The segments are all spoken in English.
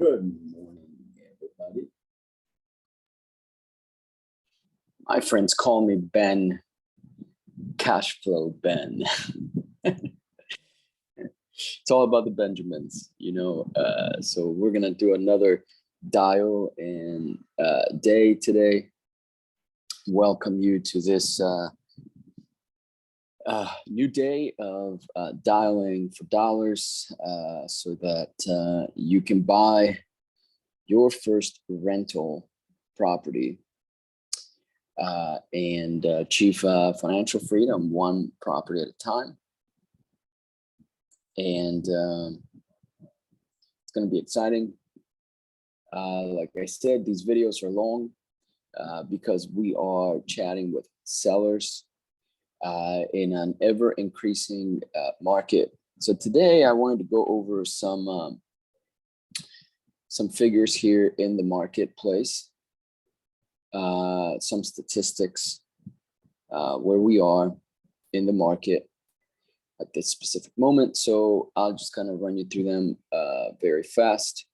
Good morning, everybody. My friends call me Ben, Cash Flow Ben. It's all about the Benjamins, so we're going to do another dial and day today. Welcome you to this new day of dialing for dollars so that you can buy your first rental property and achieve financial freedom one property at a time. And it's going to be exciting. Like I said, these videos are long because we are chatting with sellers in an ever increasing market. So today I wanted to go over some figures here in the marketplace, some statistics where we are in the market at this specific moment. So I'll just kind of run you through them very fast.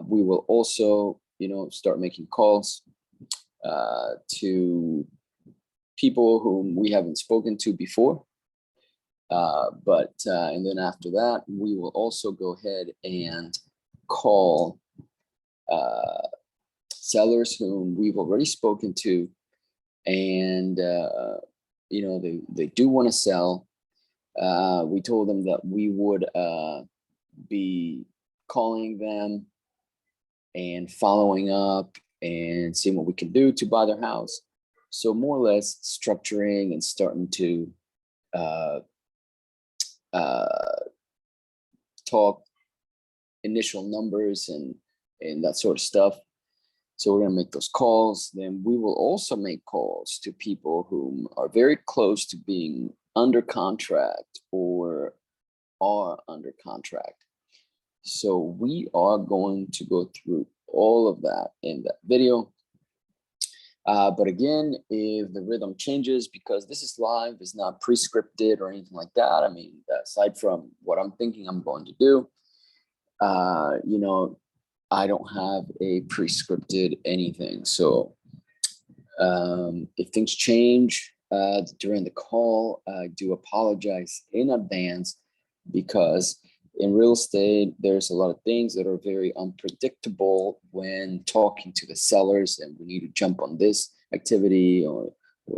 We will also, start making calls to people whom we haven't spoken to before. And then after that, we will also go ahead and call sellers whom we've already spoken to, and they do want to sell. We told them that we would be calling them and following up and seeing what we can do to buy their house. So more or less structuring and starting to talk initial numbers and that sort of stuff. So we're going to make those calls. Then we will also make calls to people who are very close to being under contract or are under contract. So we are going to go through all of that in that video. But again, if the rhythm changes, because this is live, it's not pre-scripted or anything like that. I mean, aside from what I'm thinking I'm going to do, I don't have a pre-scripted anything. So if things change during the call, I do apologize in advance, because in real estate, there's a lot of things that are very unpredictable when talking to the sellers, and we need to jump on this activity or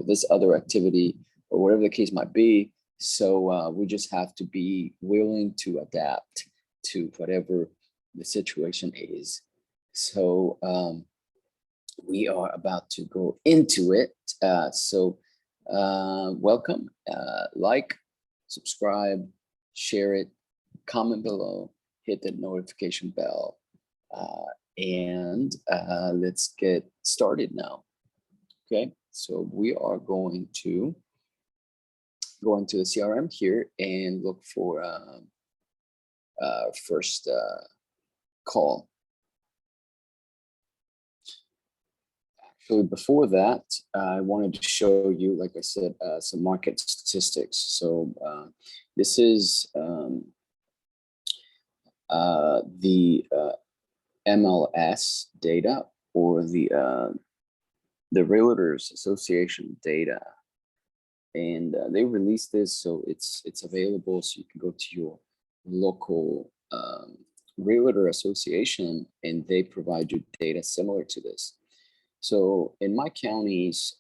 this other activity or whatever the case might be. So we just have to be willing to adapt to whatever the situation is. So we are about to go into it. Welcome, like, subscribe, share it, comment below, hit the notification bell, and let's get started now. Okay, so we are going to go into the CRM here and look for first call. Actually, before that, I wanted to show you, like I said, some market statistics. So this is the MLS data, or the Realtors Association data, and they released this, so it's available. So you can go to your local Realtor Association, and they provide you data similar to this. So in my counties,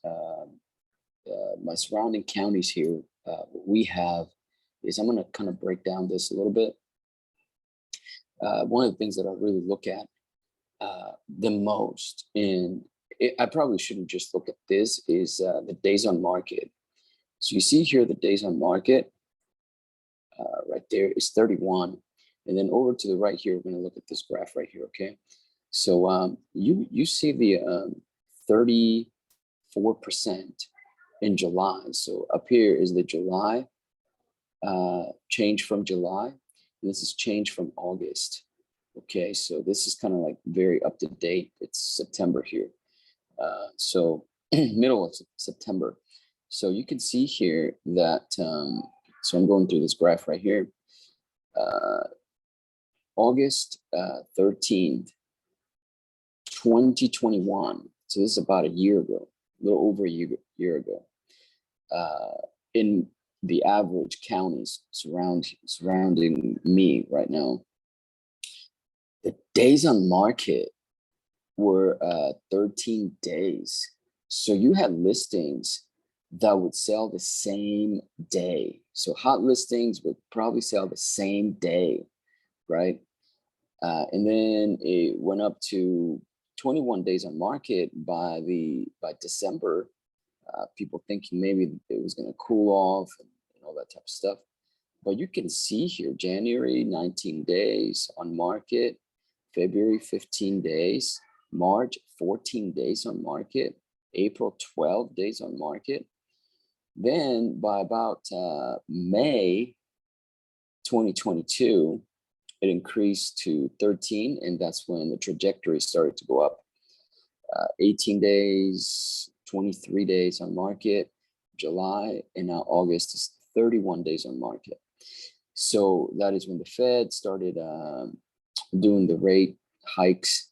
my surrounding counties here, what we have is, I'm going to kind of break down this a little bit. One of the things that I really look at the most, and I probably shouldn't just look at this, is the days on market. So you see here the days on market right there is 31. And then over to the right here, we're going to look at this graph right here, okay? So you see the 34% in July. So up here is the July change from July, and this is change from August. Okay, so this is kind of like very up to date. It's September here. So middle of September. So you can see here that, so I'm going through this graph right here. August 13th, 2021. So this is about a year ago, a little over a year ago. In the average counties surrounding me right now, the days on market were 13 days. So you had listings that would sell the same day. So hot listings would probably sell the same day, right? And then it went up to 21 days on market by December. People thinking maybe it was going to cool off and all that type of stuff. But you can see here, January, 19 days on market, February, 15 days, March, 14 days on market, April, 12 days on market. Then by about May 2022, it increased to 13, and that's when the trajectory started to go up. 18 days, 23 days on market, July, and now August is 31 days on market. So that is when the Fed started doing the rate hikes.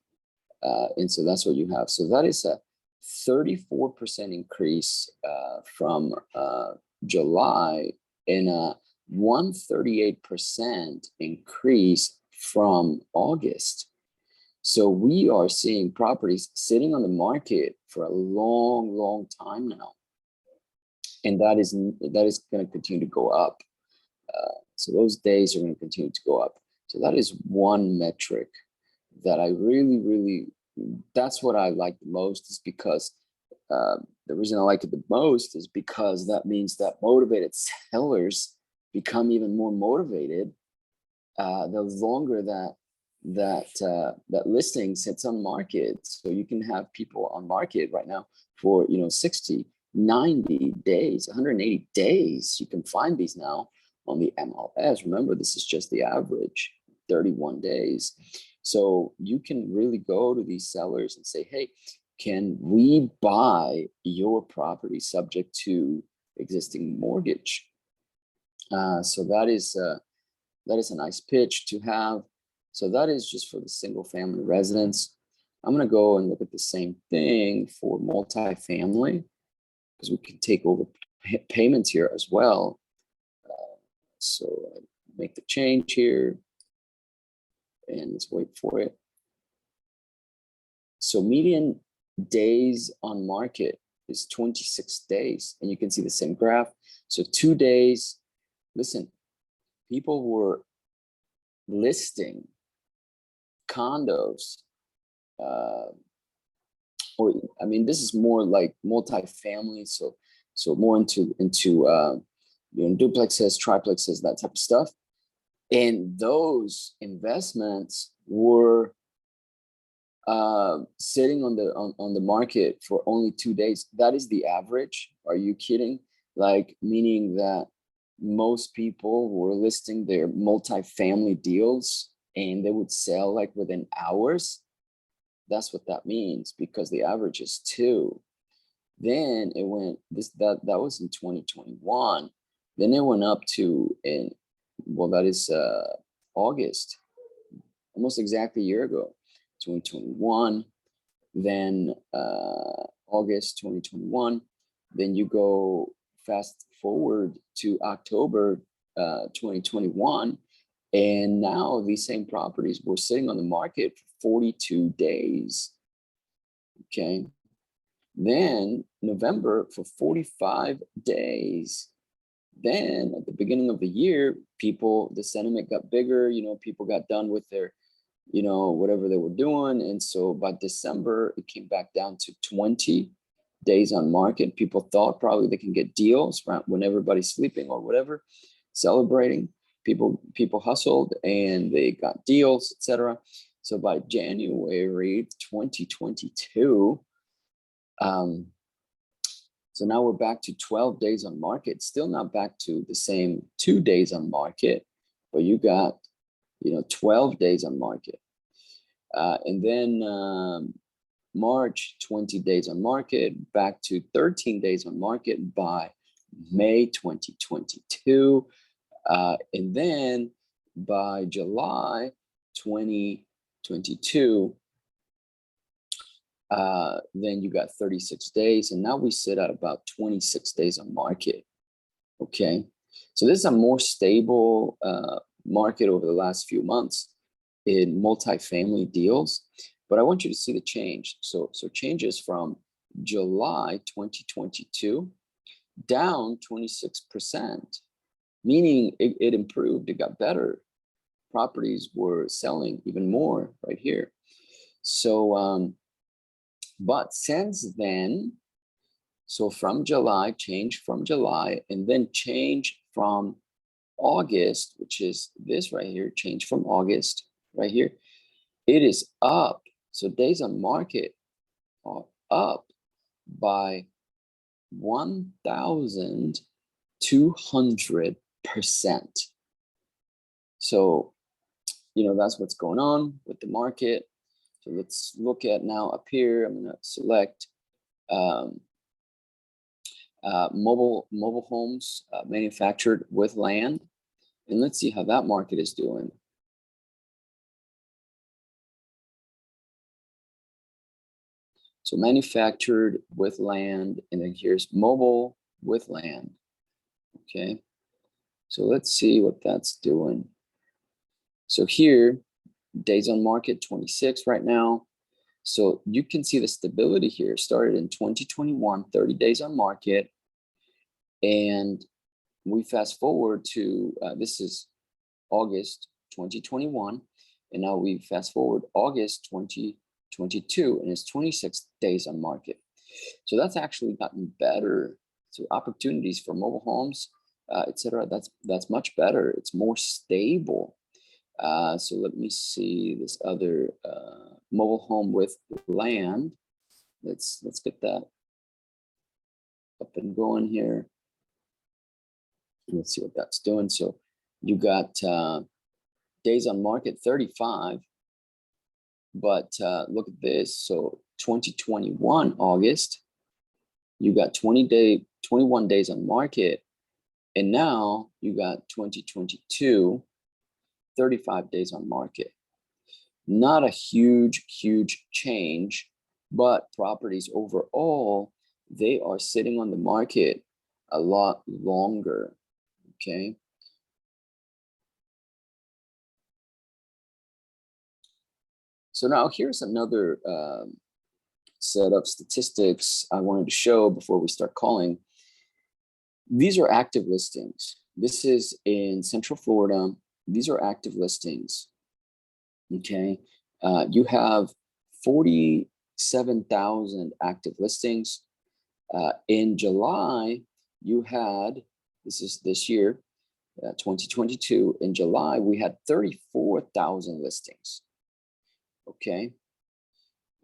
And so that's what you have. So that is a 34% increase from July and a 138% increase from August. So we are seeing properties sitting on the market for a long time now. And that is going to continue to go up. So those days are going to continue to go up. So that is one metric that I really, that's what I like the most, is because the reason I like it the most is because that means that motivated sellers become even more motivated the longer that listing sits on market. So you can have people on market right now for 60, 90 days, 180 days. You can find these now on the MLS. Remember, this is just the average, 31 days. So you can really go to these sellers and say, hey, can we buy your property subject to existing mortgage? So that is a nice pitch to have. So that is just for the single family residence. I'm going to go and look at the same thing for multifamily, because we can take over payments here as well. So I make the change here and let's wait for it. So median days on market is 26 days, and you can see the same graph. So 2 days, listen, people were listing condos, or I mean, this is more like multifamily, so more into duplexes, triplexes, that type of stuff. And those investments were sitting on the market for only 2 days. That is the average. Are you kidding? Like, meaning that most people were listing their multifamily deals and they would sell like within hours. That's what that means, because the average is 2. Then it went that was in 2021. Then it went up to that is August, almost exactly a year ago, 2021. Then August 2021. Then you go fast forward to October 2021, and now these same properties were sitting on the market for 42 days. Okay. Then November for 45 days. Then at the beginning of the year, the sentiment got bigger, people got done with their, whatever they were doing. And so by December, it came back down to 20 days on market. People thought probably they can get deals when everybody's sleeping or whatever, celebrating. People hustled and they got deals, etc. So by January 2022, so now we're back to 12 days on market, still not back to the same 2 days on market, but you got, 12 days on market. And then March, 20 days on market, back to 13 days on market by May 2022. And then by July, 2022, then you got 36 days, and now we sit at about 26 days on market. Okay, so this is a more stable market over the last few months in multifamily deals, but I want you to see the change. So changes from July 2022 down 26%, meaning it improved, it got better. Properties were selling even more right here. So, but since then, so from July, change from July, and then change from August, which is this right here, change from August right here, it is up. So days on market are up by 1,200%. So, that's what's going on with the market. So let's look at now up here. I'm going to select mobile homes manufactured with land, and let's see how that market is doing. So manufactured with land, and then here's mobile with land. Okay, so let's see what that's doing. So here, days on market 26 right now. So you can see the stability here started in 2021, 30 days on market. And we fast forward to, this is August 2021. And now we fast forward August 2022, and it's 26 days on market. So that's actually gotten better. So opportunities for mobile homes, etc. That's much better. It's more stable. So let me see this other mobile home with land. Let's get that up and going here. Let's see what that's doing. So you got days on market 35, but look at this. So 2021 August, you got 21 days on market, and now you got 2022. 35 days on market. Not a huge change, but properties overall, they are sitting on the market a lot longer, okay? So now here's another set of statistics I wanted to show before we start calling. These are active listings. This is in Central Florida. These are active listings, okay? You have 47,000 active listings. In July, you had, this is this year, 2022, in July, we had 34,000 listings, okay?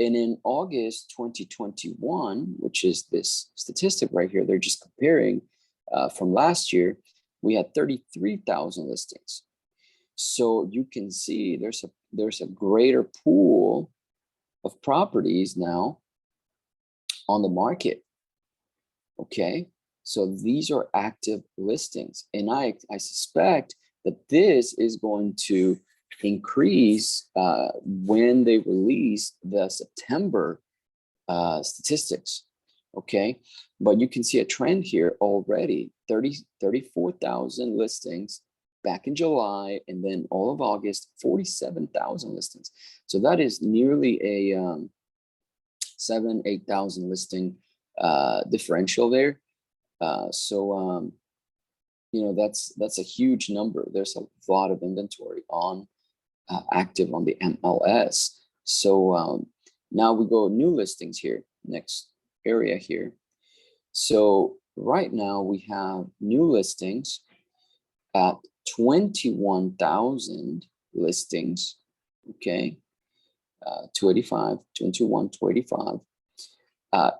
And in August 2021, which is this statistic right here, they're just comparing from last year, we had 33,000 listings. So you can see there's a greater pool of properties now on the market. Okay, so these are active listings, and I suspect that this is going to increase when they release the September statistics. Okay, but you can see a trend here already. 34,000 listings back in July, and then all of August, 47,000 listings. So that is nearly a 8,000 listing differential there. So that's a huge number. There's a lot of inventory on active on the MLS. So now we go new listings here, next area here. So right now we have new listings at 21,000 listings, okay, 285, 21, 285.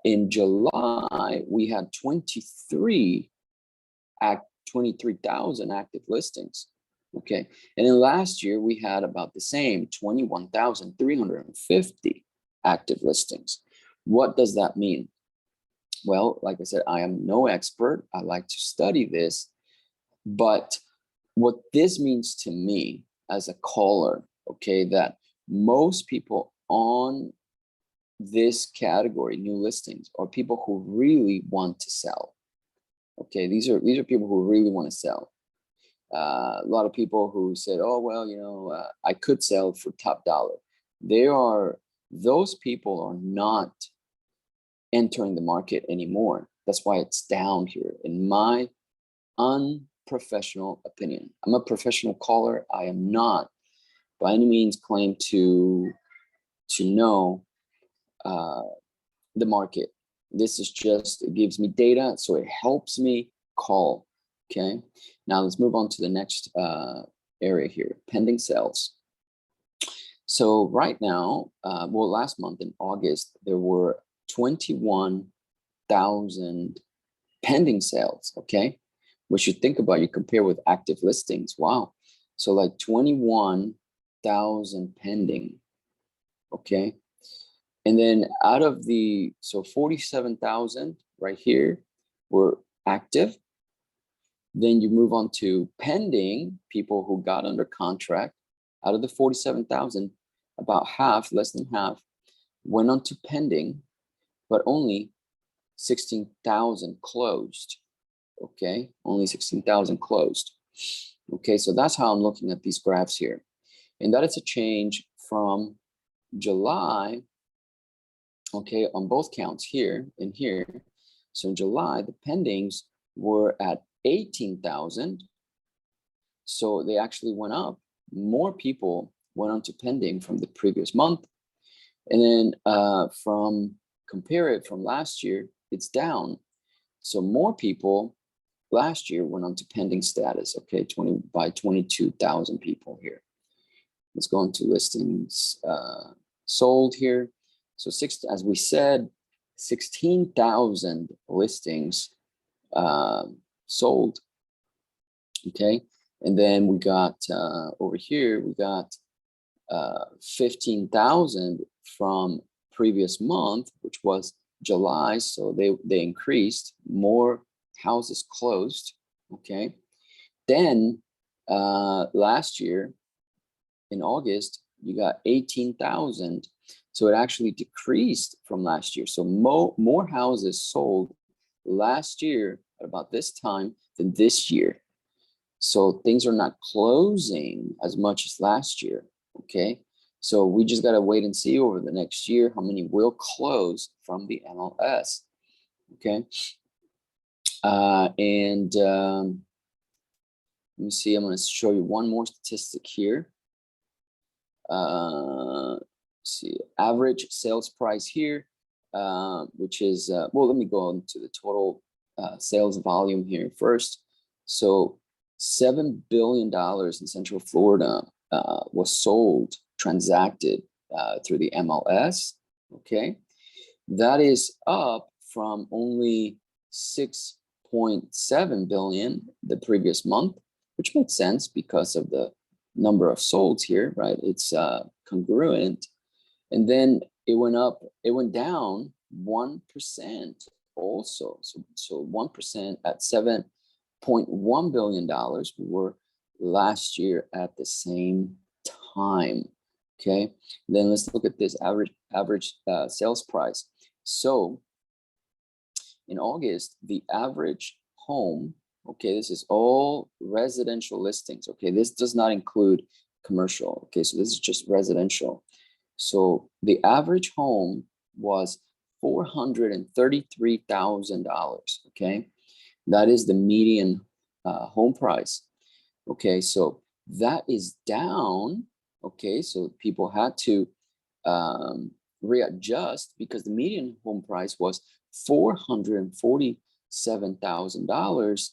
In July, we had 23,000 active listings, okay? And then last year, we had about the same, 21,350 active listings. What does that mean? Well, like I said, I am no expert. I like to study this, but what this means to me as a caller okay, that most people on this category, new listings, are people who really want to sell. Okay, these are people who really want to sell. A lot of people who said, oh, well, I could sell for top dollar. Those people are not entering the market anymore. That's why it's down here, in my unprofessional opinion. I'm a professional caller. I am not by any means claim to know the market. This is just, it gives me data, so it helps me call. Okay, now let's move on to the next area here, pending sales. So right now, well, last month in August, there were 21,000 pending sales. Okay, what you think about, you compare with active listings. Wow, so like 21,000 pending. Okay, and then out of so 47,000 right here were active. Then you move on to pending, people who got under contract. Out of the 47,000, about half, less than half, went on to pending, but only 16,000 closed. Okay, only 16,000 closed. Okay, so that's how I'm looking at these graphs here. And that is a change from July, okay, on both counts here and here. So in July, the pendings were at 18,000. So they actually went up. More people went on to pending from the previous month. And then compare it from last year, it's down. So more people last year went on to pending status, okay, 22,000 people here. Let's go into listings sold here. So as we said, 16,000 listings sold, okay? And then we got over here, we got 15,000 from previous month, which was July. So they increased, more houses closed, okay? Then last year in August, you got 18,000. So it actually decreased from last year. So more houses sold last year at about this time than this year. So things are not closing as much as last year, okay? So we just got to wait and see over the next year how many will close from the MLS, okay? Let me see, I'm going to show you one more statistic here. See, average sales price here, which is, well, let me go into the total sales volume here first. So $7 billion in Central Florida was sold, transacted through the MLS, okay? That is up from only 6.7 billion the previous month, which makes sense because of the number of solds here, right? It's congruent. And then it went down 1% also. So 1% at $7.1 billion. We were last year at the same time. Okay, then let's look at this average sales price. So in August, the average home, okay, this is all residential listings. Okay, this does not include commercial. Okay, so this is just residential. So the average home was $433,000. Okay, that is the median home price. Okay, so that is down. Okay, so people had to readjust because the median home price was $447,000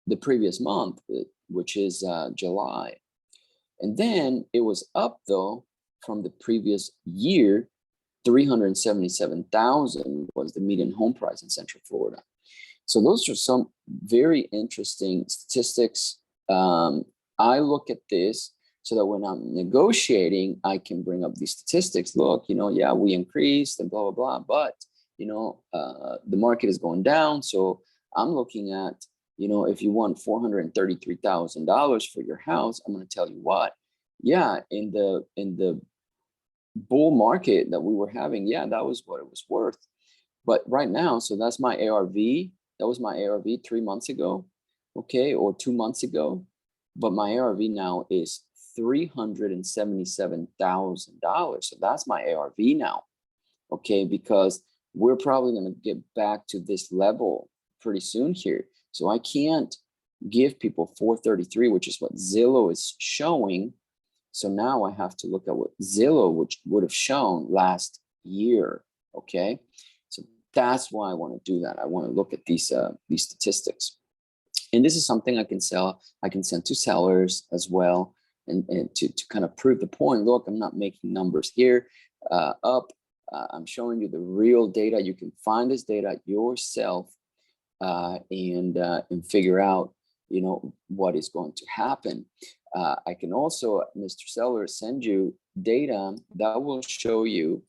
the previous month, which is July. And then it was up though from the previous year. 377,000 was the median home price in Central Florida. So those are some very interesting statistics. I look at this so that when I'm negotiating, I can bring up these statistics. Look, yeah, we increased and blah, blah, blah, but, the market is going down. So I'm looking at you know, if you want $433,000 for your house, I'm going to tell you what, yeah, in the bull market that we were having, yeah, that was what it was worth. But right now, so that's my ARV. That was my ARV 3 months ago, okay, or 2 months ago. But my ARV now is $377,000. So that's my ARV now, okay, because we're probably going to get back to this level pretty soon here. So I can't give people 433, which is what Zillow is showing. So now I have to look at what Zillow, which would have shown last year, okay? So that's why I want to do that. I want to look at these statistics. And this is something I can sell. I can send to sellers as well, and to kind of prove the point. Look, I'm not making numbers here up. I'm showing you the real data. You can find this data yourself and figure out, you know, what is going to happen. I can also, Mr. Seller, send you data that will show you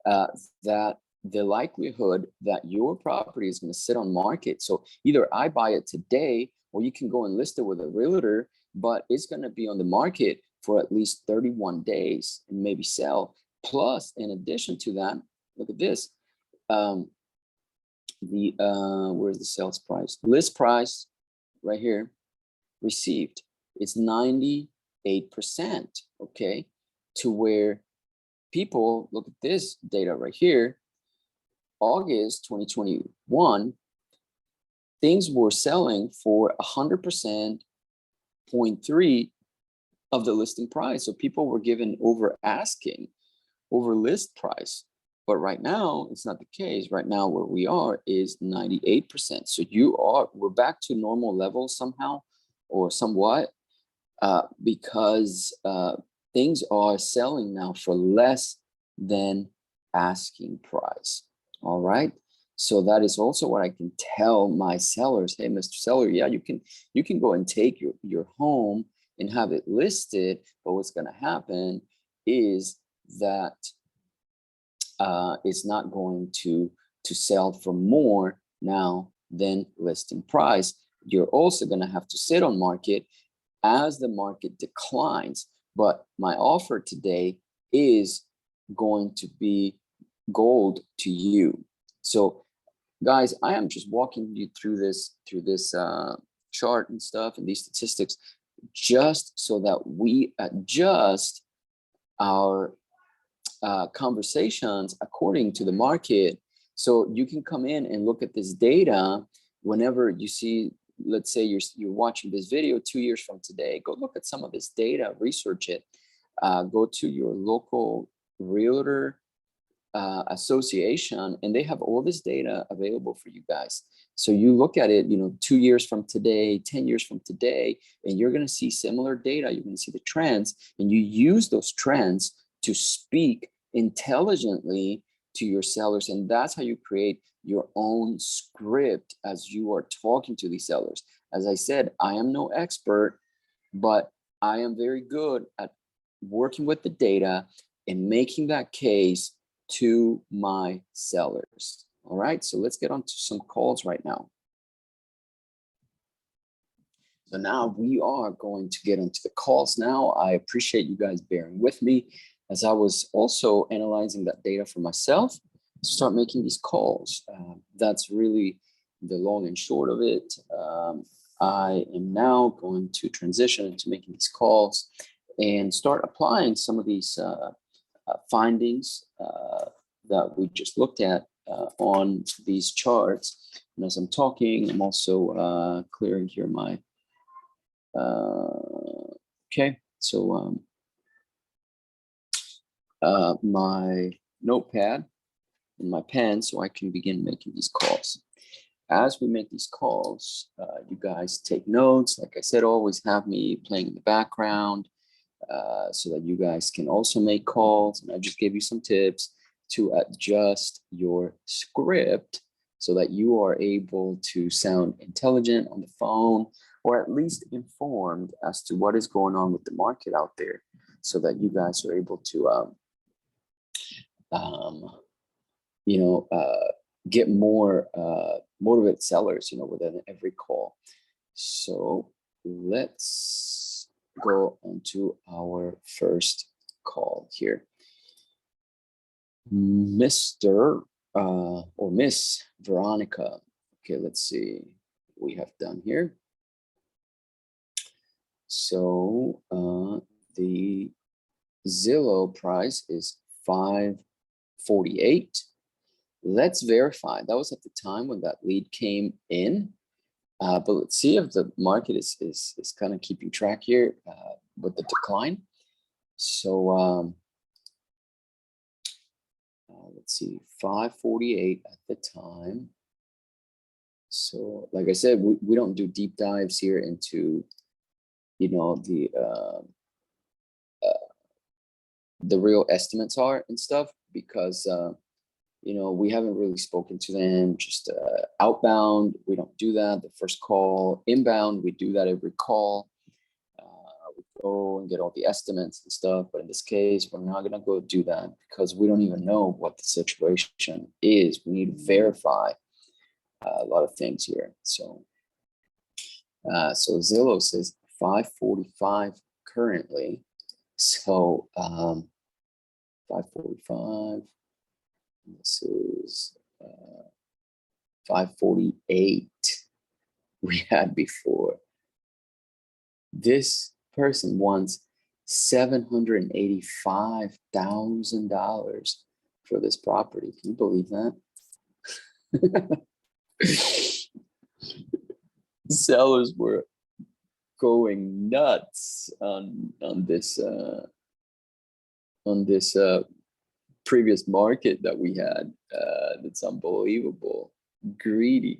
that the likelihood that your property is going to sit on market. So either I buy it today, or you can go and list it with a realtor, but it's going to be on the market for at least 31 days and maybe sell. Plus, in addition to that, look at this. Where's the sales price? List price right here, received. It's 98%, okay? To where people, look at this data right here, August 2021, things were selling for 100%, 0.3 of the listing price. So people were given over asking, over list price. But right now, it's not the case. Right now, where we are is 98%. So we're back to normal levels somehow, or somewhat, because things are selling now for less than asking price. All right. So that is also what I can tell my sellers. Hey, Mr. Seller, yeah, you can go and take your home and have it listed. But what's going to happen is that it's not going to sell for more now than listing price. You're also going to have to sit on market as the market declines. But my offer today is going to be gold to you. So guys, I am just walking you through this chart and stuff and these statistics, just so that we adjust our conversations according to the market. So you can come in and look at this data whenever you see, let's say you're watching this video 2 years from today, go look at some of this data, research it, go to your local realtor association, and they have all this data available for you guys. So you look at it, 2 years from today, 10 years from today, and you're going to see similar data. You're going to see the trends, and you use those trends to speak intelligently to your sellers. And that's how you create your own script as you are talking to these sellers. As I said, I am no expert, but I am very good at working with the data and making that case to my sellers. All right, so let's get on to some calls right now. So now we are going to get into the calls now. I appreciate you guys bearing with me as I was also analyzing that data for myself to start making these calls. That's really the long and short of it. I am now going to transition into making these calls and start applying some of these findings that we just looked at on these charts. And as I'm talking, I'm also clearing here my, okay, so my notepad and my pen so I can begin making these calls. As we make these calls, you guys take notes. Like I said, always have me playing in the background so that you guys can also make calls. And I just gave you some tips to adjust your script so that you are able to sound intelligent on the phone, or at least informed as to what is going on with the market out there, so that you guys are able to get more motivated sellers, within every call. So let's go on to our first call here. Mr. Or Miss Veronica. Okay, let's see what we have done here. So the Zillow price is $548. Let's verify. That was at the time when that lead came in. But let's see if the market is kind of keeping track here with the decline. So let's see, 548 at the time. So like I said, we don't do deep dives here into, the real estimates are and stuff, because we haven't really spoken to them. Just outbound, we don't do that. The first call. Inbound, we do that every call. We go and get all the estimates and stuff, but in this case, we're not going to go do that because we don't even know what the situation is. We need to verify a lot of things here. So Zillow says 545 currently. So 545. This is 548 we had before. This person wants $785,000 for this property. Can you believe that? Sellers were going nuts on this previous market that we had. That's unbelievable. Greedy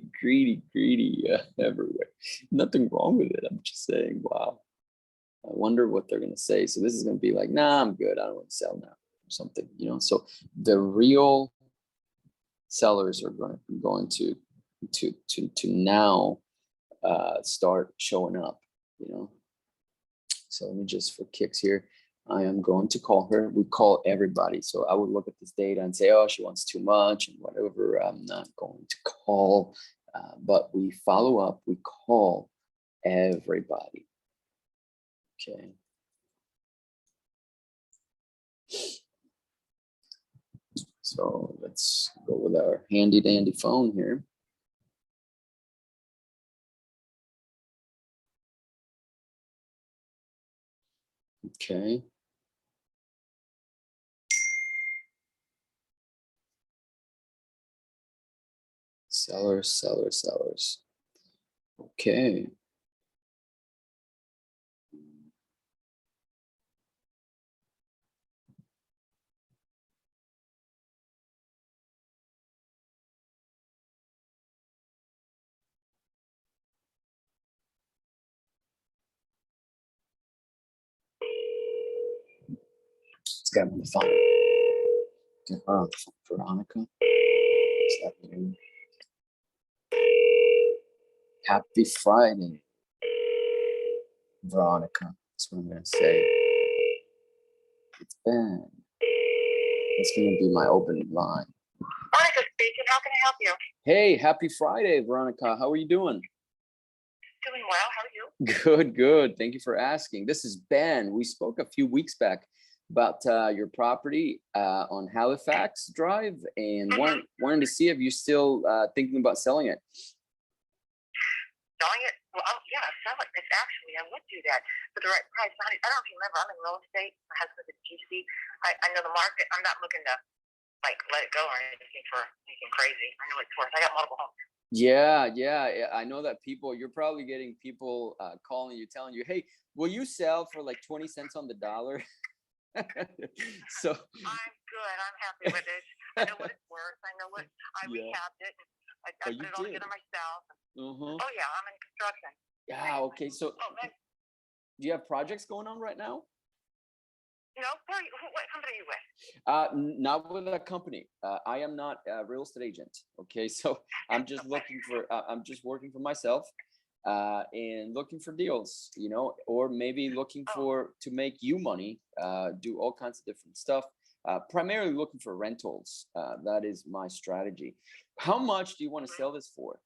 everywhere. Nothing wrong with it. I'm just saying, wow. I wonder what they're going to say. So this is going to be like, nah, I'm good. I don't want to sell now or something, So the real sellers are going to now start showing up, So let me just, for kicks here, I am going to call her. We call everybody. So I would look at this data and say, oh, she wants too much and whatever. I'm not going to call, but we follow up. We call everybody. Okay. So let's go with our handy dandy phone here. Okay. Sellers. Okay. Let's get on the phone. Veronica. What's that mean? Happy Friday, Veronica. That's what I'm going to say. It's Ben. That's going to be my opening line. Veronica speaking. How can I help you? Hey, happy Friday, Veronica. How are you doing? Doing well. How are you? Good. Thank you for asking. This is Ben. We spoke a few weeks back about your property on Halifax Drive, and wanted to see if you're still thinking about selling it. Selling it? Well, yeah, sell it. It's actually, I would do that for the right price. I don't know if you remember, I'm in real estate. My husband's a GC. I know the market. I'm not looking to let it go or anything for anything crazy. I know it's worth. I got multiple homes. Yeah. I know that you're probably getting people calling you, telling you, hey, will you sell for like 20 cents on the dollar? So I'm good. I'm happy with it. I know what it's worth. I know what I rehabbed it. I put it all together myself. Oh yeah, I'm in construction. Yeah. Okay. So do you have projects going on right now? No. What company are you with? Not with a company. I am not a real estate agent. Okay. So I'm just I'm just working for myself. And looking for deals, or maybe looking to make you money, do all kinds of different stuff. primarily looking for rentals. That is my strategy. How much do you want to sell this for?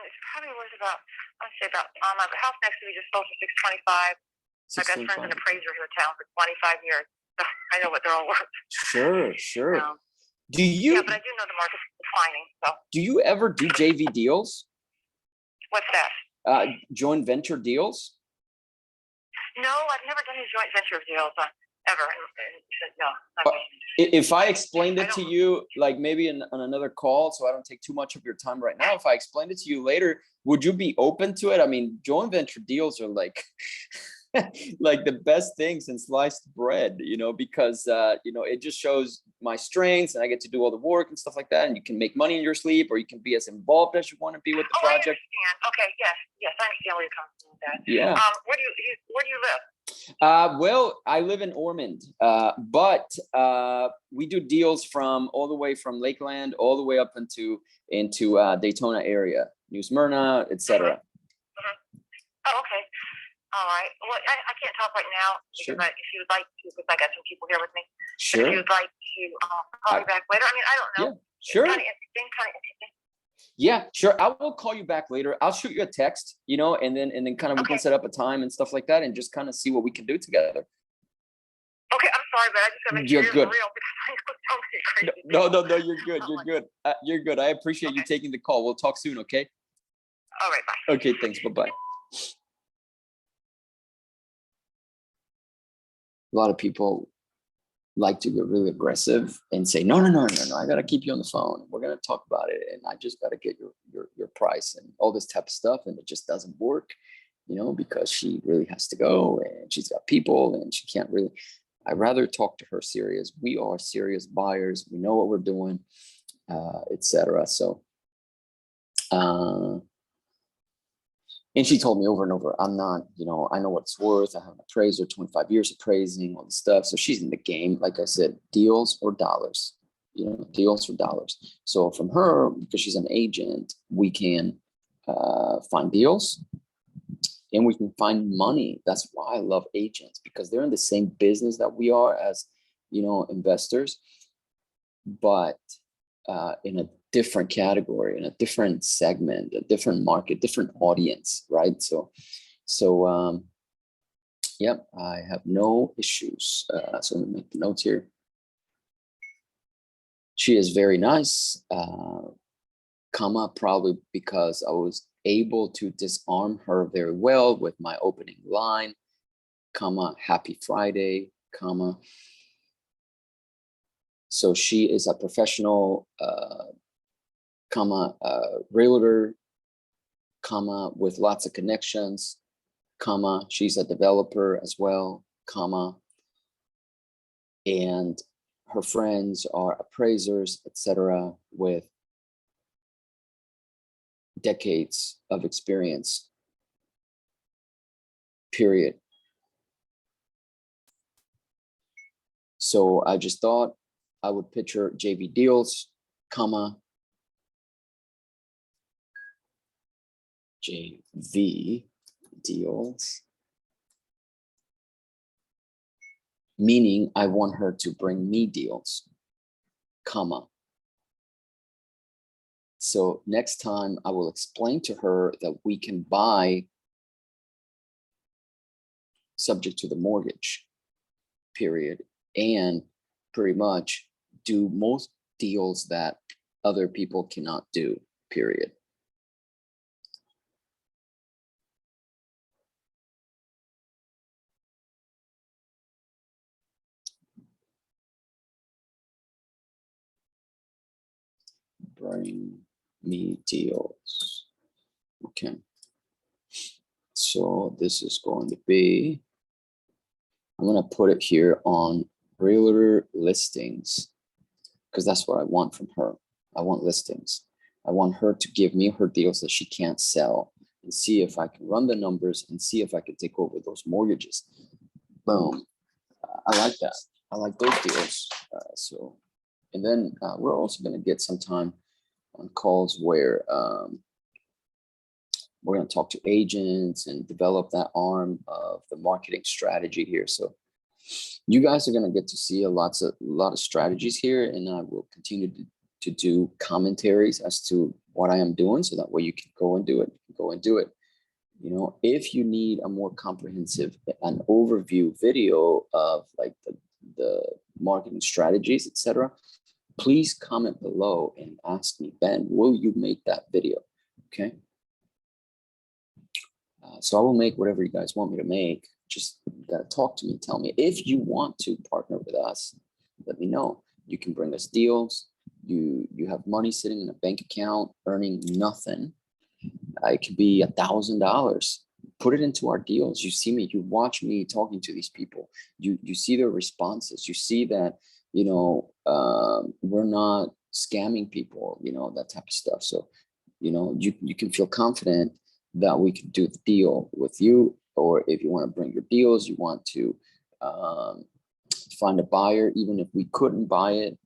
It's probably worth about, I'd say about, my house next to me just sold for 625. My best friend's an appraiser here in town for 25 years. So I know what they're all worth. Sure. Do you? Yeah, but I do know the market's declining. So. Do you ever do JV deals? What's that? Joint venture deals? No, I've never done any joint venture deals ever. No. If I explained it to you, like maybe on another call, so I don't take too much of your time right now, if I explained it to you later, would you be open to it? I mean, joint venture deals are like like the best thing since sliced bread, because it just shows my strengths and I get to do all the work and stuff like that. And you can make money in your sleep, or you can be as involved as you want to be with the project. I understand. Okay, yes, I understand where you're coming from with that. Yeah. Where do you live? Well, I live in Ormond, but we do deals from all the way from Lakeland all the way up into Daytona area, New Smyrna, etc. Oh, okay. All right. Well, I can't talk right now because if you would like to, because I got some people here with me. Sure. If you would like to call me back later, I mean, I don't know. Yeah, sure. Kind of interesting. Yeah, sure. I will call you back later. I'll shoot you a text, and then kind of we can set up a time and stuff like that, and just kind of see what we can do together. Okay, I'm sorry, but I just gotta make sure you're good. Real because I know so many crazy. No, you're good. You're good. You're good. I appreciate you taking the call. We'll talk soon, okay? All right, bye. Okay, thanks. Bye-bye. A lot of people like to get really aggressive and say, no, I gotta keep you on the phone. We're gonna talk about it, and I just gotta get your price and all this type of stuff, and it just doesn't work, because she really has to go and she's got people and she can't really. I'd rather talk to her serious. We are serious buyers. We know what we're doing, etc. So, and she told me over and over, I'm not, I know what it's worth. I have an appraiser, 25 years appraising, all this stuff. So she's in the game. Like I said, deals or dollars, deals or dollars. So from her, because she's an agent, we can find deals and we can find money. That's why I love agents, because they're in the same business that we are as, investors, but in a different category, in a different segment, a different market, different audience, right? So yep, I have no issues. So let me make the notes here. She is very nice, probably because I was able to disarm her very well with my opening line, happy Friday, So she is a professional, realtor, with lots of connections, she's a developer as well, and her friends are appraisers, etc., with decades of experience, period. So I just thought I would picture JV deals, JV deals, meaning I want her to bring me deals, So next time I will explain to her that we can buy subject to the mortgage, period, and pretty much do most deals that other people cannot do, period. Bring me deals. Okay. So this is going to be, I'm going to put it here on realtor listings, because that's what I want from her. I want listings. I want her to give me her deals that she can't sell, and see if I can run the numbers and see if I can take over those mortgages. Boom. I like that. I like those deals. And then we're also going to get some time on calls where we're going to talk to agents and develop that arm of the marketing strategy here. So You guys are going to get to see a lot of strategies here, and I will continue to do commentaries as to what I am doing, so that way you can go and do it. You know, if you need a more comprehensive, an overview video of like the marketing strategies, etc., please comment below and ask me, Ben, will you make that video? Okay. So I will make whatever you guys want me to make. Just gotta talk to me. Tell me if you want to partner with us. Let me know. You can bring us deals. You have money sitting in a bank account earning nothing. It could be $1,000. Put it into our deals. You see me. You watch me talking to these people. You see their responses. You see that we're not scamming people. You know, that type of stuff. So you can feel confident that we can do the deal with you. Or if you want to bring your deals, you want to find a buyer, even if we couldn't buy it,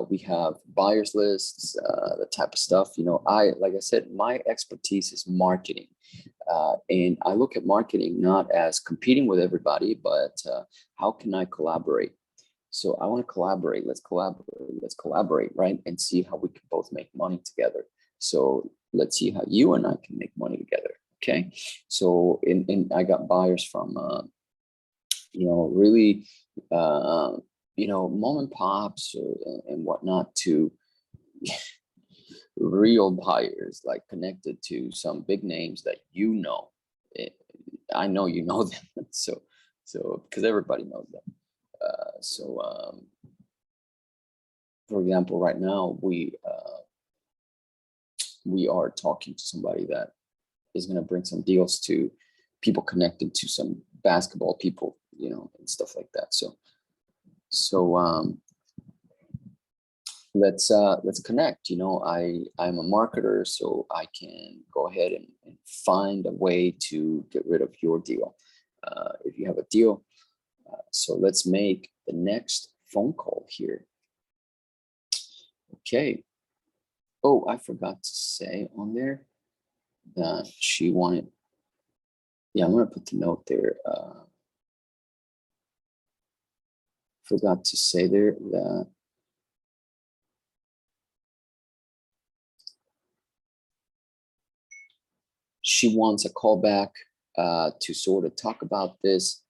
we have buyers lists, the type of stuff. Like I said, my expertise is marketing. And I look at marketing not as competing with everybody, but how can I collaborate? So I want to collaborate. Let's collaborate, right? And see how we can both make money together. So let's see how you and I can make money together. Okay. So I got buyers from, really, mom and pops and whatnot, to real buyers, like connected to some big names that I know you know them. So because everybody knows them. For example, right now we are talking to somebody that is going to bring some deals to people connected to some basketball people, and stuff like that. So let's connect. I'm a marketer, so I can go ahead and find a way to get rid of your deal if you have a deal. So let's make the next phone call here. Okay. Oh, I forgot to say on there that she wanted. Yeah, I'm gonna put the note there. Forgot to say there that she wants a call back to sort of talk about this.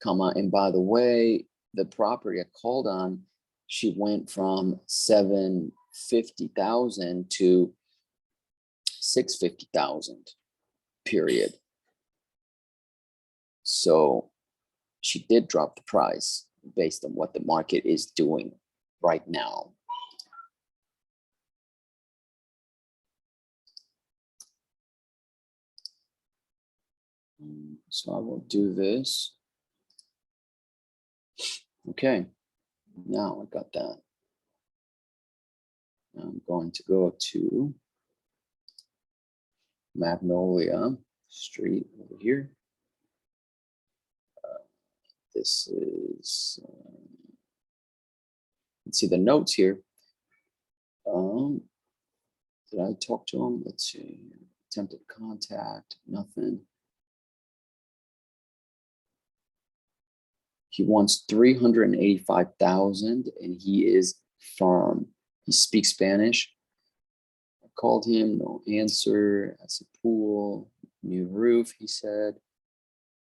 And by the way, the property I called on, she went from 750,000 to 650,000, period. So she did drop the price based on what the market is doing right now. So I will do this. Okay, now I got that. I'm going to go to Magnolia Street over here. This is, let's see the notes here. Did I talk to him? Let's see. Attempted contact, nothing. He wants 385,000 and he is firm. He speaks Spanish. I called him, no answer. Has a pool, new roof, he said.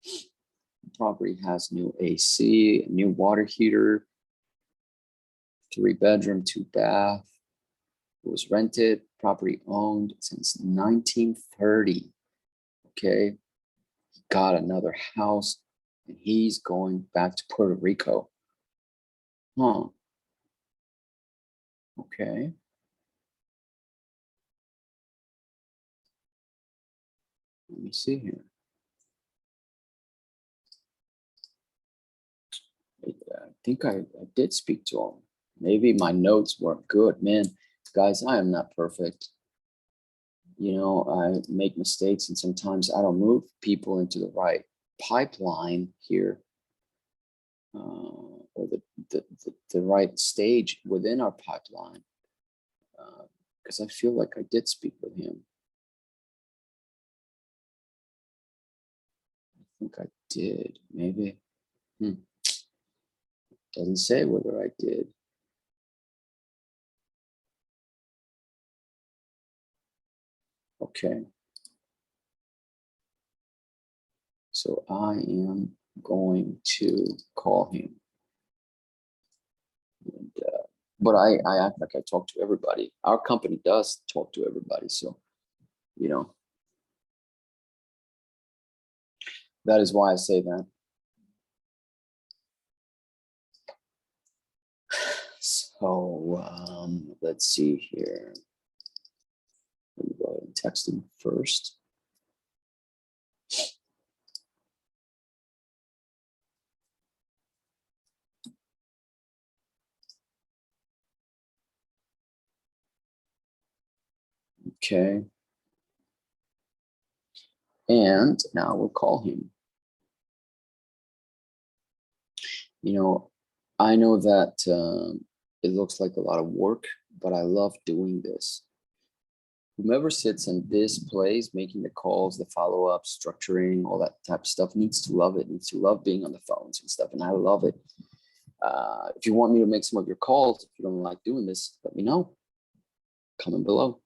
The property has new AC, new water heater, 3-bedroom, 2-bath. It was rented, property owned since 1930. Okay. He got another house and he's going back to Puerto Rico. Huh. Okay. Let me see here. I think I did speak to him. Maybe my notes weren't good, man. Guys, I am not perfect. I make mistakes and sometimes I don't move people into the right pipeline here, or the right stage within our pipeline, because I feel like I did speak with him. I think I did, maybe. Doesn't say whether I did. Okay. So I am going to call him. And, but I act like I talk to everybody. Our company does talk to everybody. So, that is why I say that. So let's see here. Let me go ahead and text him first. Okay. And now we'll call him. I know that it looks like a lot of work, but I love doing this. Whomever sits in this place, making the calls, the follow-up, structuring, all that type of stuff, needs to love it, needs to love being on the phones and stuff. And I love it. If you want me to make some of your calls, if you don't like doing this, let me know. Comment below.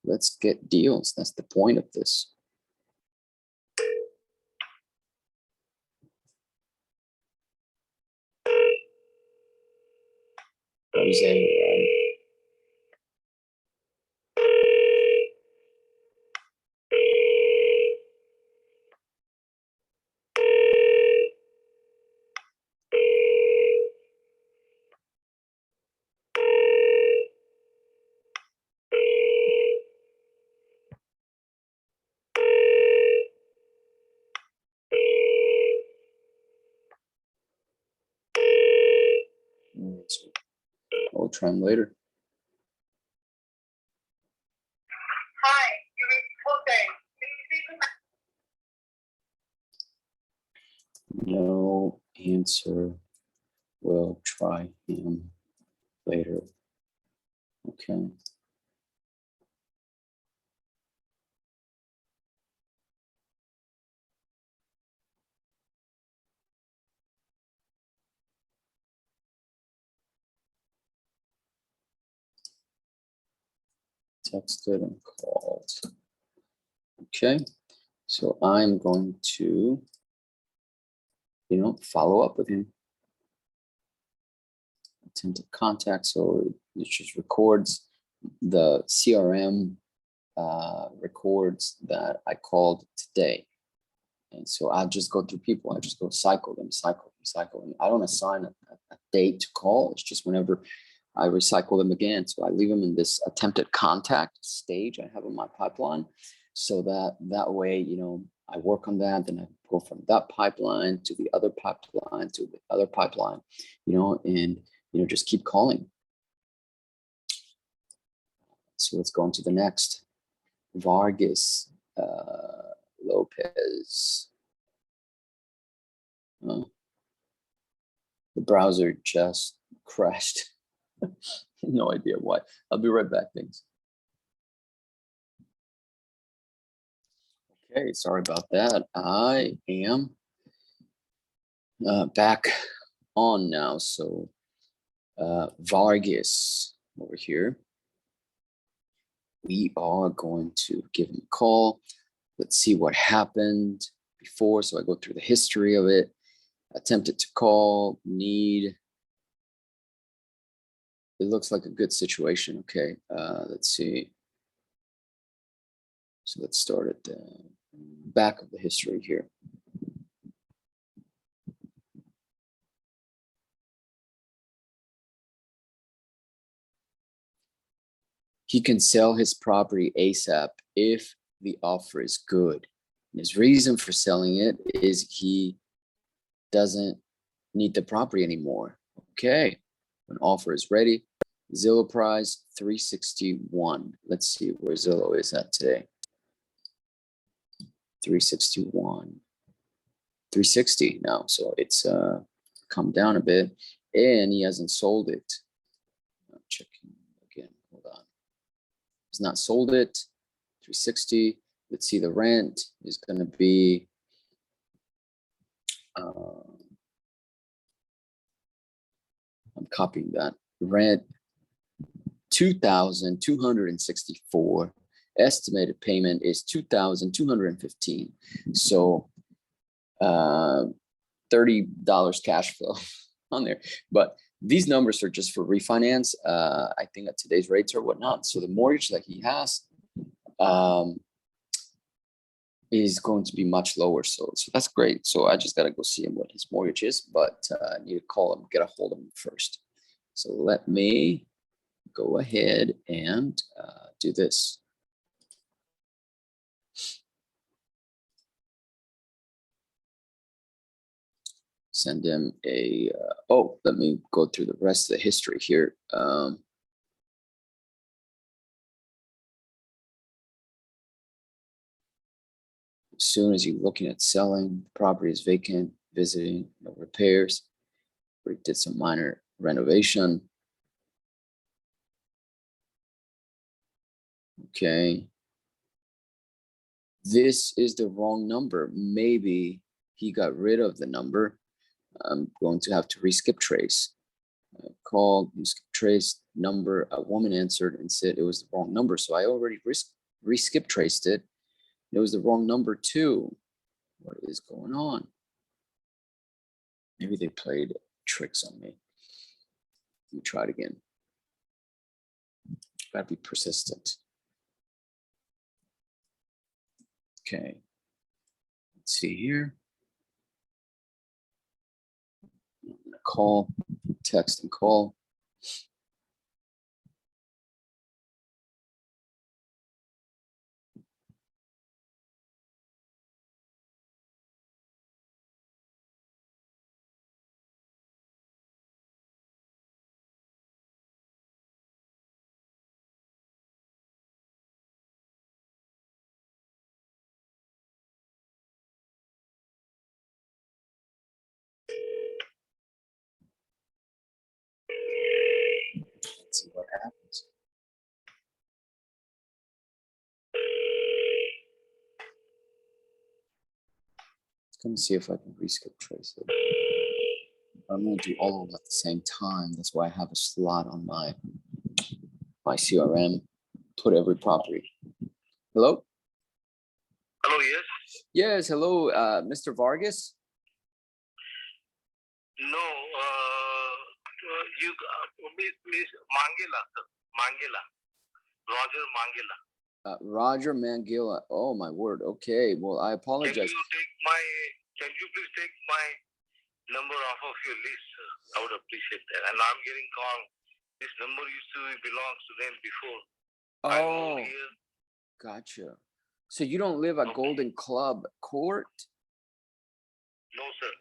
Let's get deals. That's the point of this. Jose, right? We'll try them later. Hi, you reached Jose. No answer. We'll try him later. Okay. Texted and called. Okay. So I'm going to, follow up with him. Attempt to contact. So it just records the CRM records that I called today. And so I just go through people. I just go cycle them. I don't assign a date to call. It's just whenever I recycle them again. So I leave them in this attempted contact stage I have in my pipeline. So that way, I work on that. Then I go from that pipeline to the other pipeline to the other pipeline, and, just keep calling. So let's go on to the next. Vargas Lopez. Oh, the browser just crashed. No idea why. I'll be right back. Thanks. Okay, sorry about that. I am back on now. So Vargas over here. We are going to give him a call. Let's see what happened before. So I go through the history of it. Attempted to call, need. It looks like a good situation. Okay, let's see. So let's start at the back of the history here. He can sell his property ASAP if the offer is good. And his reason for selling it is he doesn't need the property anymore. Okay, an offer is ready. Zillow price 361. Let's see where Zillow is at today. 361. 360 now. So it's come down a bit, and he hasn't sold it. I'm checking again. Hold on. He's not sold it. 360. let's see, the rent is going to be I'm copying that. Rent 2,264. Estimated payment is 2,215. So $30 cash flow on there. But these numbers are just for refinance. I think at today's rates or whatnot. So the mortgage that he has is going to be much lower. So that's great. So I just got to go see him what his mortgage is, but I need to call him, get a hold of him first. So let me go ahead and do this. Send him a, oh, let me go through the rest of the history here. As soon as you're looking at selling, the property is vacant, visiting, no repairs. We did some minor renovation. Okay. This is the wrong number. Maybe he got rid of the number. I'm going to have to re-skip trace. Called, skip trace number. A woman answered and said it was the wrong number. So I already re-skip traced it. It was the wrong number too. What is going on? Maybe they played tricks on me. Let me try it again. Gotta be persistent. Okay. Let's see here. I'm gonna call, text and call. Let's see what happens. Let's come see if I can re-skip trace it. I'm gonna do all of them at the same time. That's why I have a slot on my CRM. Put every property. Hello? Hello, yes? Yes, hello, Mr. Vargas. No, you Miss Mangela, sir. Mangela. Roger Mangela. Roger Mangila. Oh my word. Okay. Well, I apologize. Can you please take my number off of your list, sir? I would appreciate that. And I'm getting called. This number used to belong to them before. Oh, gotcha. So you don't live at Golden Club Court? No, sir.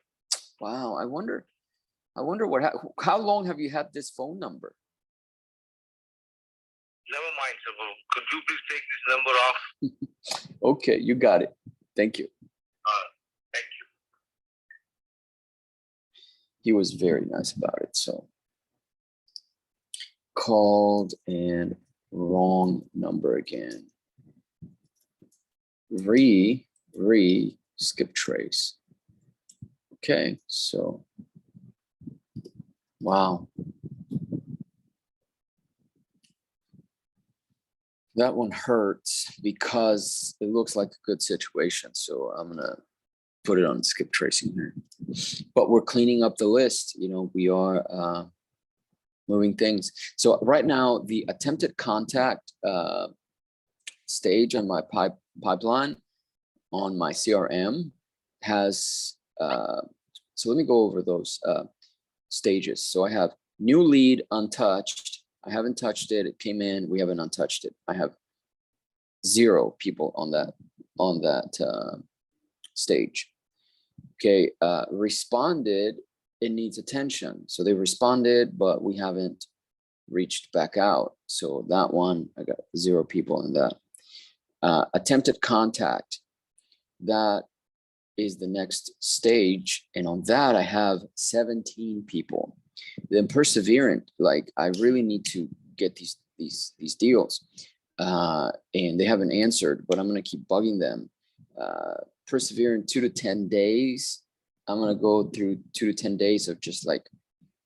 Wow. I wonder what, how long have you had this phone number? Never mind, sir. Could you please take this number off? Okay, you got it. Thank you. Thank you. He was very nice about it. So called and wrong number again. Skip trace. Okay, so wow. That one hurts because it looks like a good situation. So I'm gonna put it on skip tracing here. But we're cleaning up the list. You know, we are moving things. So right now, the attempted contact stage on my pipeline on my CRM has, so let me go over those stages. So I have new lead untouched. I haven't touched it. It came in. We haven't untouched it. I have 0 people on that stage. Okay, responded. It needs attention. So they responded, but we haven't reached back out. So that one, I got 0 people in that. Attempted contact. That is the next stage. And on that, I have 17 people. Then perseverant, like I really need to get these deals. and they haven't answered, but I'm going to keep bugging them. Persevere in 2 to 10 days. I'm going to go through 2 to 10 days of just like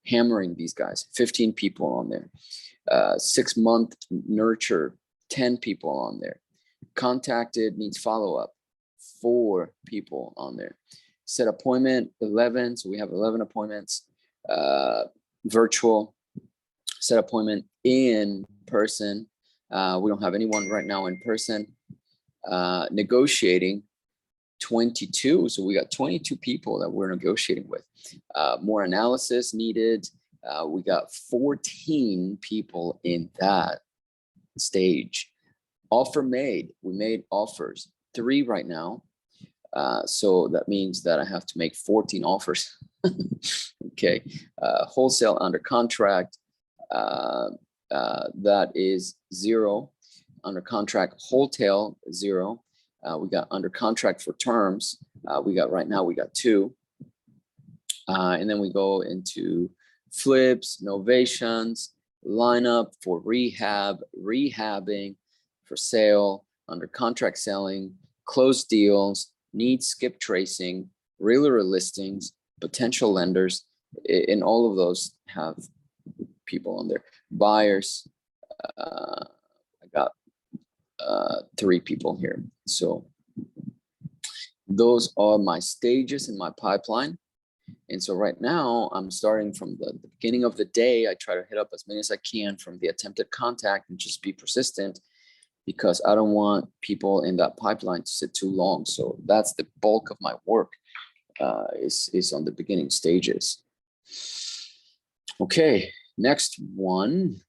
hammering these guys. 15 people on there. 6-month nurture, 10 people on there. Contacted, needs follow-up, 4 people on there. Set appointment, 11. So we have 11 appointments. Virtual, set appointment in person. We don't have anyone right now in person. Negotiating, 22. So we got 22 people that we're negotiating with. More analysis needed. We got 14 people in that stage. Offer made. We made offers, 3 right now. So that means that I have to make 14 offers. Okay. Wholesale under contract. That is 0. Under contract, wholesale 0. We got under contract for terms. We got 2. And then we go into flips, novations, lineup for rehab, rehabbing, for sale, under contract selling, closed deals, need skip tracing, realtor listings, potential lenders, and all of those have people on there. Buyers, I got 3 people here. So those are my stages in my pipeline. And so right now I'm starting from the beginning of the day. I try to hit up as many as I can from the attempted contact and just be persistent, because I don't want people in that pipeline to sit too long. So that's the bulk of my work, is on the beginning stages. Okay, next one,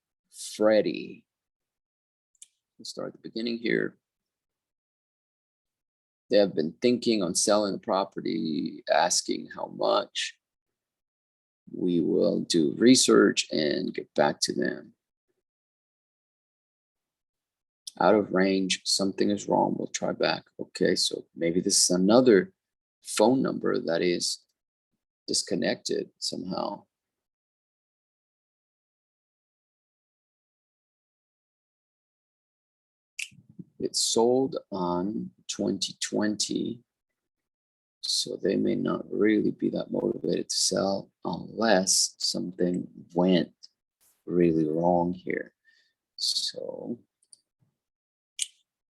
Freddie. Let's start at the beginning here. They have been thinking on selling the property, asking how much. We will do research and get back to them. Out of range, something is wrong. We'll try back. Okay, so maybe this is another phone number that is disconnected somehow. It's sold on 2020. So they may not really be that motivated to sell unless something went really wrong here. So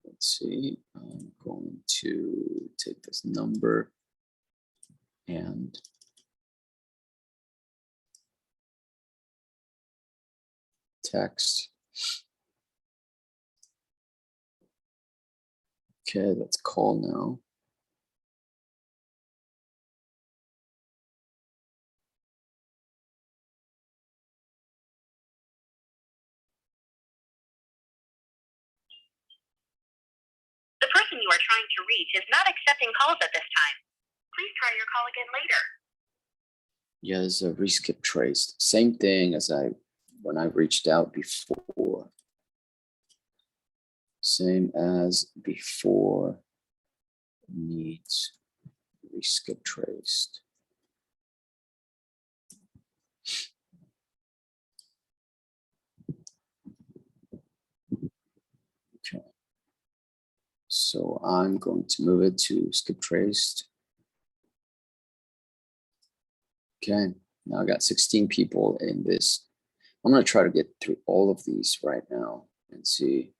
let's see, I'm going to take this number and text. Okay, let's call now. The person you are trying to reach is not accepting calls at this time. Please try your call again later. Yeah, there's a reskip traced. Same thing as when I reached out before. Same as before, needs reskip traced. Okay. So I'm going to move it to skip traced. Okay, now I got 16 people in this. I'm going to try to get through all of these right now and see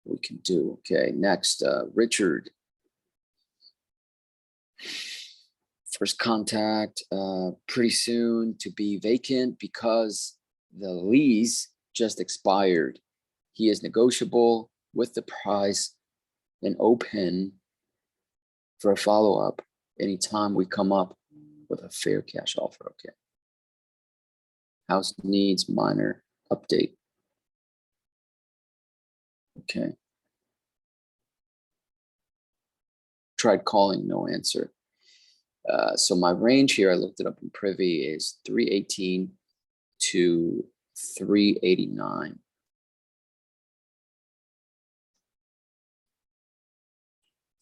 what we can do. Okay, next, Richard. First contact, pretty soon to be vacant because the lease just expired. He is negotiable with the price and open for a follow-up anytime we come up with a fair cash offer. Okay. House needs minor update. Okay. Tried calling, no answer. So my range here, I looked it up in Privy, is 318 to 389.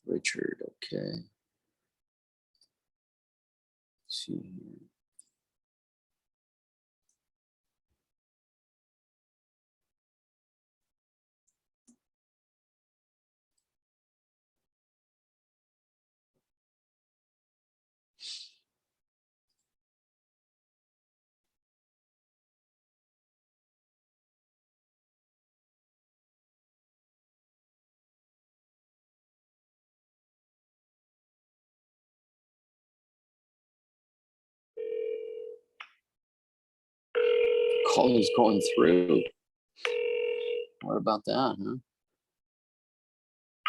Richard, okay. Let's see here. call is going through. What about that, huh?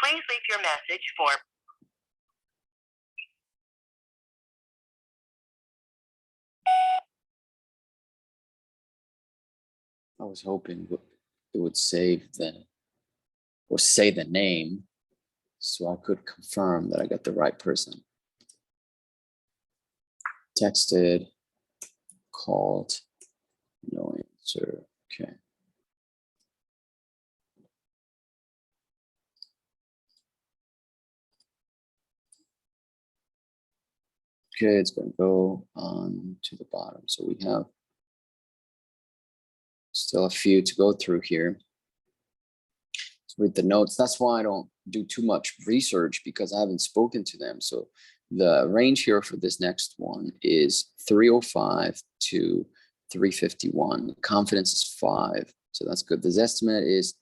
Please leave your message for. I was hoping it would save or say the name so I could confirm that I got the right person. Texted, called, no answer. Okay. Okay, it's going to go on to the bottom. So we have still a few to go through here. Let's read the notes. That's why I don't do too much research, because I haven't spoken to them. So the range here for this next one is 305 to 351. Confidence is 5. So that's good. This estimate is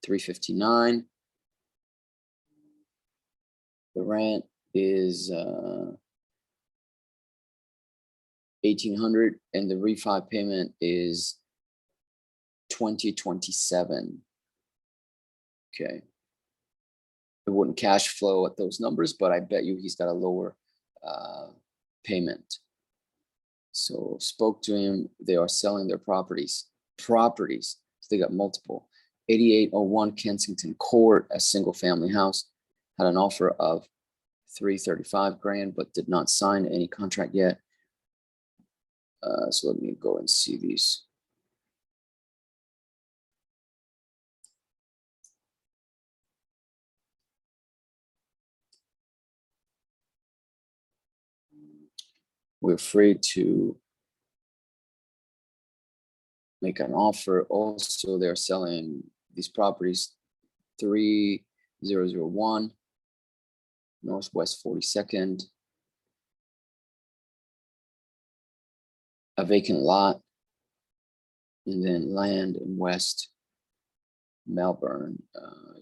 359. The rent is 1,800, and the refi payment is 2027. Okay. It wouldn't cash flow at those numbers, but I bet you he's got a lower payment. So spoke to him. They are selling their properties. So they got multiple. 8801 Kensington Court, a single family house, had an offer of 335 grand, but did not sign any contract yet. So let me go and see these. We're free to make an offer. Also, they're selling these properties. 3001 Northwest 42nd. A vacant lot. And then land in West Melbourne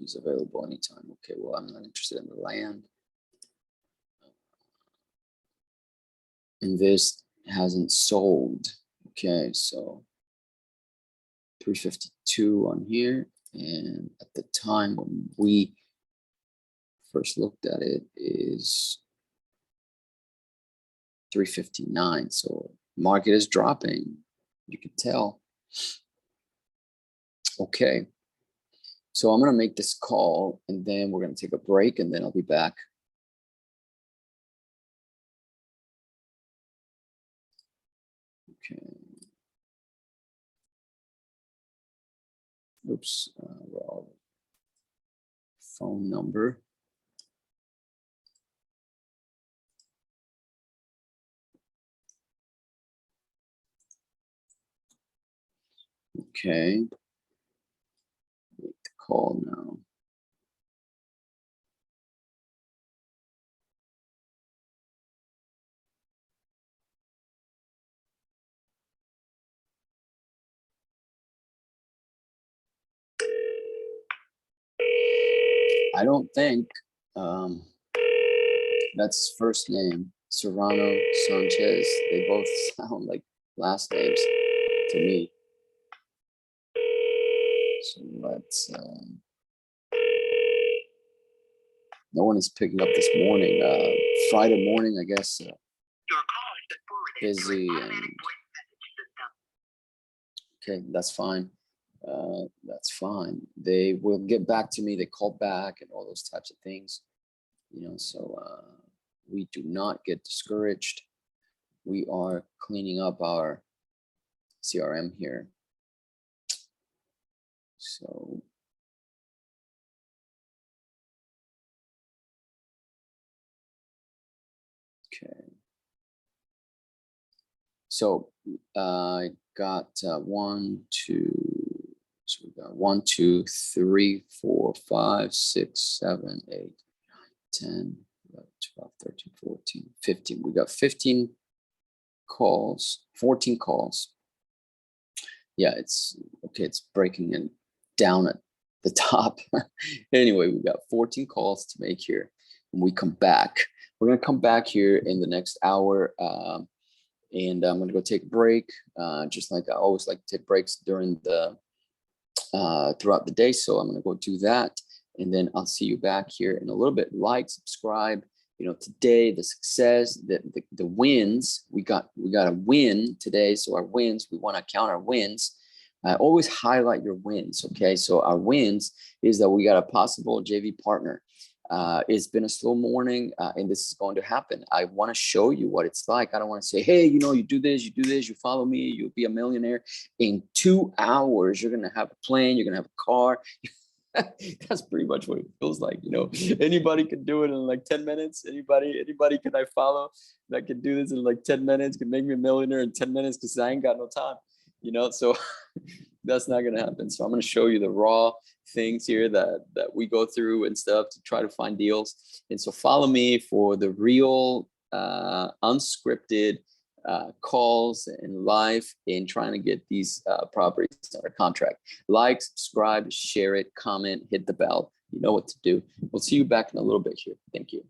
is available anytime. Okay, well, I'm not interested in the land. And this hasn't sold. Okay, so 352 on here. And at the time when we first looked at it is 359. So market is dropping. You can tell. Okay. So I'm going to make this call, and then we're going to take a break, and then I'll be back. Okay. Oops. Well, phone number. Okay. Make the call now. I don't think that's first name. Serrano, Sanchez. They both sound like last names to me. So let's. No one is picking up this morning. Friday morning, I guess. Your call has been forwarded to Busy an and automatic voice message system. okay, that's fine. That's fine. They will get back to me. They call back and all those types of things. You know, so we do not get discouraged. We are cleaning up our CRM here. So okay. So I got 1, 2. So we got 1, 2, 3, 4, 5, 6, 7, 8, 9, 10, 11, 12, 13, 14, 15. We got 15 calls, 14 calls. Yeah, it's okay. It's breaking it down at the top. Anyway, we got 14 calls to make here. When we come back, we're going to come back here in the next hour. and I'm gonna go take a break, just like I always like to take breaks during the throughout the day. So I'm gonna go do that, and then I'll see you back here in a little bit. Like, subscribe. You know, today the success, the wins, we got a win today. So our wins, we want to count our wins. I always highlight your wins. Okay, so our wins is that we got a possible JV partner. It's been a slow morning, and this is going to happen. I want to show you what it's like. I don't want to say, hey, you know, you do this, you follow me, you'll be a millionaire. In 2 hours, you're going to have a plane, you're going to have a car. That's pretty much what it feels like. You know, anybody can do it in like 10 minutes. Anybody can I follow that can do this in like 10 minutes, can make me a millionaire in 10 minutes because I ain't got no time, you know? So that's not going to happen. So I'm going to show you the raw things here that we go through and stuff to try to find deals. And so follow me for the real unscripted calls and live in trying to get these properties under contract. Like, subscribe, share it, comment, hit the bell. You know what to do. We'll see you back in a little bit here. Thank you.